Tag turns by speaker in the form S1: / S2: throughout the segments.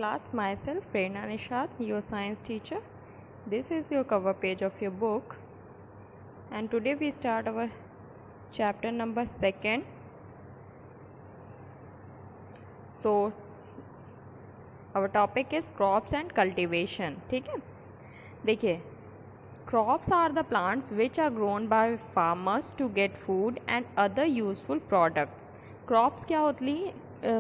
S1: Class, myself Prerna Nishad, your science teacher. This is your cover page of your book, and today we start our chapter number 2. So our topic is crops and cultivation. ठीक है, देखिए, crops are the plants which are grown by farmers to get food and other useful products. Crops क्या होती है?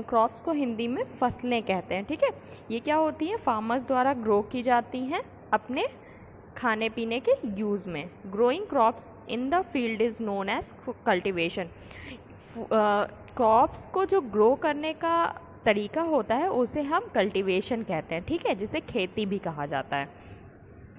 S1: Crops को हिंदी में फसलें कहते हैं. ठीक है, ये क्या होती हैं? फार्मर्स द्वारा ग्रो की जाती हैं अपने खाने पीने के यूज़ में. Growing crops in the field is known as cultivation. Crops को जो ग्रो करने का तरीका होता है उसे हम कल्टिवेशन कहते हैं. ठीक है, जिसे खेती भी कहा जाता है.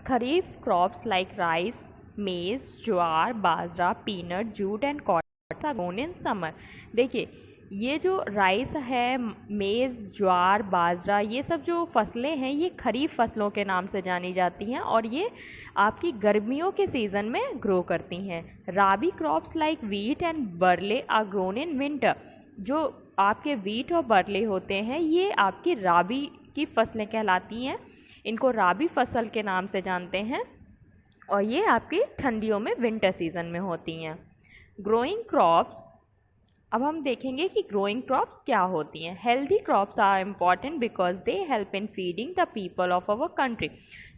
S1: खरीफ crops like rice, maize, jowar, bajra, peanut, jute and cotton are grown in summer. देखिए, ये जो राइस है, मेज़, ज्वार, बाजरा, ये सब जो फसलें हैं ये खरीफ फसलों के नाम से जानी जाती हैं और ये आपकी गर्मियों के सीज़न में ग्रो करती हैं. Rabi crops like wheat and barley are grown in winter. जो आपके वीट और बरले होते हैं ये आपकी राबी की फसलें कहलाती हैं. इनको राबी फसल के नाम से जानते हैं और ये आपकी ठंडियों में विंटर सीज़न में होती हैं. ग्रोइंग क्रॉप्स, अब हम देखेंगे कि ग्रोइंग क्रॉप्स क्या होती हैं. Healthy crops are important because they help in feeding the people of our country.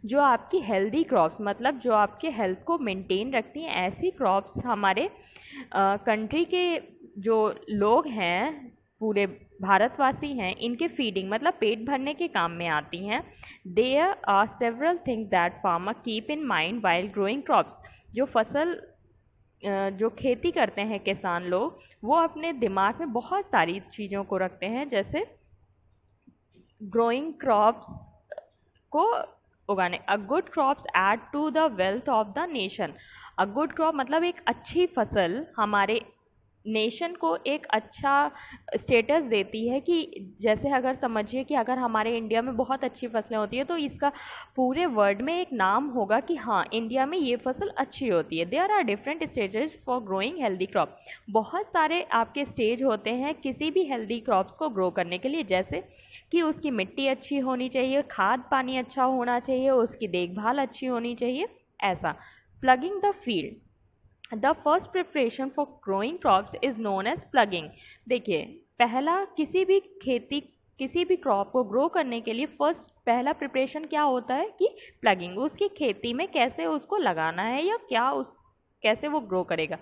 S1: जो आपकी हेल्दी क्रॉप्स मतलब जो आपके हेल्थ को मेंटेन रखती हैं, ऐसी क्रॉप्स हमारे कंट्री के जो लोग हैं, पूरे भारतवासी हैं, इनके फीडिंग मतलब पेट भरने के काम में आती हैं. There are several things that farmer keep in mind while growing crops. जो फसल जो खेती करते हैं किसान लोग, वो अपने दिमाग में बहुत सारी चीज़ों को रखते हैं, जैसे ग्रोइंग क्रॉप्स को उगाने. A good crops add to the wealth of the nation. A good crop मतलब एक अच्छी फसल हमारे नेशन को एक अच्छा स्टेटस देती है. कि जैसे अगर समझिए कि अगर हमारे इंडिया में बहुत अच्छी फसलें होती है तो इसका पूरे वर्ल्ड में एक नाम होगा कि हाँ, इंडिया में ये फसल अच्छी होती है. There are different stages for growing healthy crop. बहुत सारे आपके स्टेज होते हैं किसी भी हेल्दी क्रॉप्स को ग्रो करने के लिए, जैसे कि उसकी मिट्टी अच्छी होनी चाहिए, खाद पानी अच्छा होना चाहिए, उसकी देखभाल अच्छी होनी चाहिए, ऐसा. Plugging the field. The first preparation for growing crops is known as plugging. देखिए, पहला किसी भी क्रॉप को ग्रो करने के लिए पहला प्रिपरेशन क्या होता है कि प्लगिंग. उसकी खेती में कैसे उसको लगाना है या कैसे वो ग्रो करेगा.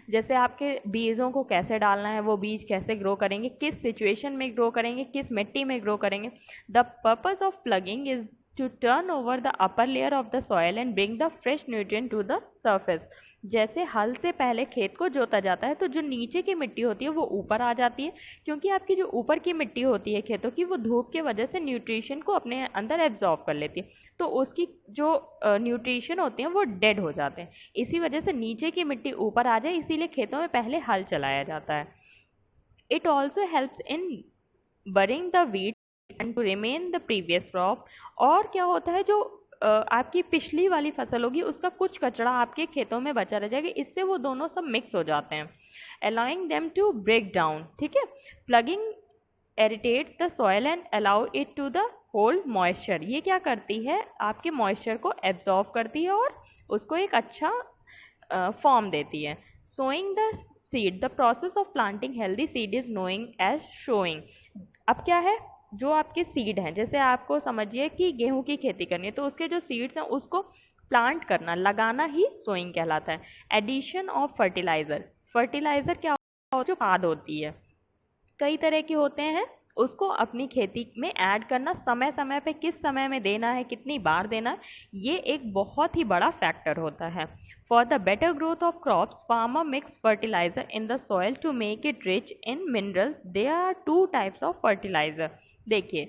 S1: जैसे आपके बीजों को कैसे डालना है, वो बीज कैसे ग्रो करेंगे, किस सिचुएशन में ग्रो करेंगे, किस मिट्टी में ग्रो करेंगे. The purpose of plugging is to turn over the upper layer of the soil and bring the fresh nutrient to the surface. जैसे हल से पहले खेत को जोता जाता है तो जो नीचे की मिट्टी होती है वो ऊपर आ जाती है, क्योंकि आपकी जो ऊपर की मिट्टी होती है खेतों की, वो धूप के वजह से न्यूट्रिशन को अपने अंदर एब्जॉर्ब कर लेती है, तो उसकी जो न्यूट्रिशन होते हैं वो डेड हो जाते हैं. इसी वजह से नीचे की मिट्टी ऊपर आ जाए, इसीलिए खेतों में पहले हल चलाया जाता है. It also helps in burying the wheat and to remain the previous crop. और क्या होता है, जो आपकी पिछली वाली फसल होगी उसका कुछ कचरा आपके खेतों में बचा रह जाएगा, इससे वो दोनों सब मिक्स हो जाते हैं, allowing them to break down. ठीक है, ploughing aerates the soil and allow it to the hold moisture. ये क्या करती है, आपके मॉइस्चर को एब्जॉर्ब करती है और उसको एक अच्छा फॉर्म देती है. Sowing the seed. The process of planting healthy seed is knowing as sowing. अब क्या है, जो आपके सीड हैं, जैसे आपको समझिए कि गेहूं की खेती करनी है तो उसके जो सीड्स हैं उसको प्लांट करना, लगाना ही सोइंग कहलाता है. Addition of fertiliser. फर्टिलाइज़र क्या होता है, जो खाद होती है, कई तरह के होते हैं, उसको अपनी खेती में ऐड करना, समय समय पे किस समय में देना है, कितनी बार देना है, ये एक बहुत ही बड़ा फैक्टर होता है. For the better growth of crops farmer mix fertiliser in the soil to make it rich in minerals. There are 2 types of fertiliser. देखिए,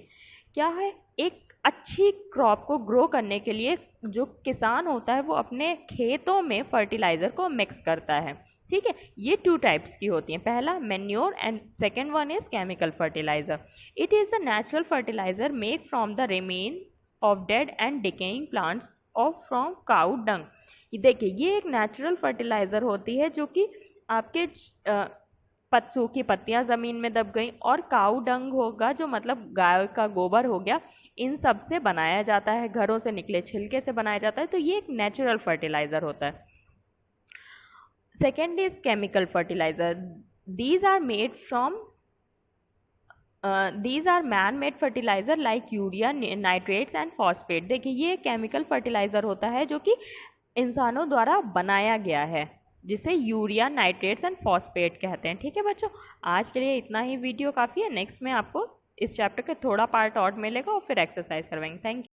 S1: क्या है, एक अच्छी क्रॉप को ग्रो करने के लिए जो किसान होता है वो अपने खेतों में फर्टिलाइज़र को मिक्स करता है. ठीक है, ये 2 टाइप्स की होती हैं. पहला manure and second one is chemical fertiliser. It is a natural fertiliser make from the remains of dead and decaying plants of from cow dung. देखिए, ये एक नेचुरल फर्टिलाइज़र होती है जो कि आपके सूखी पत्तियां ज़मीन में दब गई, और काऊ डंग होगा जो मतलब गाय का गोबर हो गया, इन सब से बनाया जाता है, घरों से निकले छिलके से बनाया जाता है। तो ये एक नेचुरल फर्टिलाइज़र होता है। Second is chemical fertiliser. These are made from these are man made fertiliser like urea, nitrates and phosphate. देखिए ये केमिकल फर्टिलाइज़र होता है जो कि इंसानों द्वारा बनाया गया है, जिसे यूरिया, नाइट्रेट्स एंड फॉस्फेट कहते हैं। ठीक है बच्चों, आज के लिए इतना ही वीडियो काफ़ी है। नेक्स्ट में आपको इस चैप्टर का थोड़ा पार्ट और मिलेगा और फिर एक्सरसाइज करवाएंगे। Thank you.